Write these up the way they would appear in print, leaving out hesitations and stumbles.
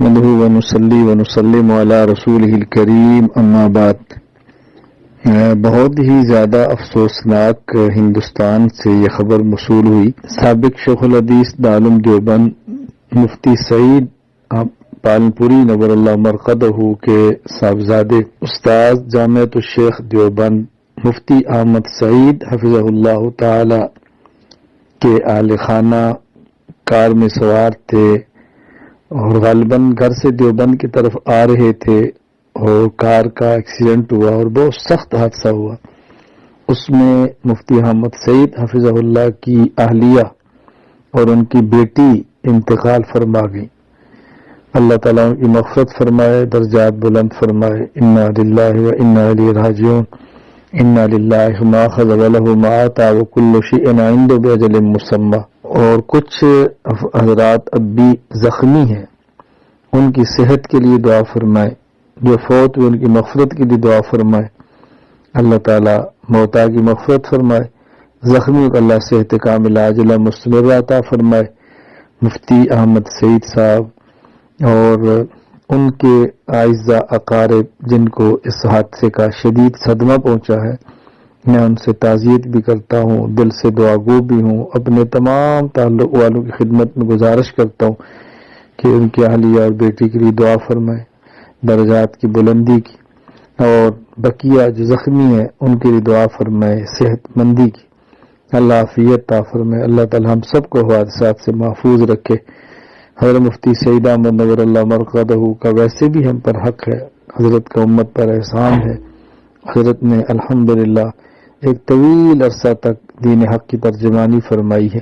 نحمده ونصلي ونسلم علی رسوله الکریم اما بعد۔ بہت ہی زیادہ افسوسناک ہندوستان سے یہ خبر موصول ہوئی۔ سابق شیخ الحدیث دارالعلوم دیوبند مفتی سعید پالنپوری نور اللہ مرقدہ کے صاحبزادے استاد جامعۃ الشیخ دیوبند مفتی احمد سعید حفظہ اللہ تعالی کے اہل خانہ کار میں سوار تھے اور غالباً گھر سے دیوبند کی طرف آ رہے تھے اور کار کا ایکسیڈنٹ ہوا اور بہت سخت حادثہ ہوا۔ اس میں مفتی احمد سعید حفظہ اللہ کی اہلیہ اور ان کی بیٹی انتقال فرما گئی۔ اللہ تعالیٰ ان کی مغفرت فرمائے، درجات بلند فرمائے۔ انا للہ و انا الیہ راجعون۔ انا للہ ما اخذ وله ما آتى وكل شيء عنده بأجل مسمى۔ اور کچھ حضرات اب بھی زخمی ہیں، ان کی صحت کے لیے دعا فرمائے، جو فوت ہوئے ان کی مغفرت کے لیے دعا فرمائے۔ اللہ تعالیٰ موتا کی مغفرت فرمائے، زخمیوں کو اللہ صحت کاملہ عاجلہ مستمرہ عطا فرمائے۔ مفتی احمد سعید صاحب اور ان کے اعزاء اقارب جن کو اس حادثے کا شدید صدمہ پہنچا ہے، میں ان سے تعزیت بھی کرتا ہوں، دل سے دعا گو بھی ہوں، اپنے تمام تعلق والوں کی خدمت میں گزارش کرتا ہوں کہ ان کی اہلیہ اور بیٹی کے لیے دعا فرمائے، درجات کی بلندی کی، اور بقیہ جو زخمی ہیں ان کے لیے دعا فرمائے، صحت مندی کی، اللہ عافیت عطا فرمائے۔ اللہ تعالی ہم سب کو حادثات سے محفوظ رکھے۔ حضرت مفتی سعید احمد نور اللہ مرقدہ کا ویسے بھی ہم پر حق ہے، حضرت کا امت پر احسان ہے۔ حضرت نے الحمدللہ ایک طویل عرصہ تک دین حق کی ترجمانی فرمائی ہے۔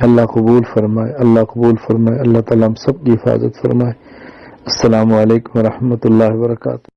اللہ قبول فرمائے، اللہ قبول فرمائے، اللہ تعالیٰ ہم سب کی حفاظت فرمائے۔ السلام علیکم ورحمۃ اللہ وبرکاتہ۔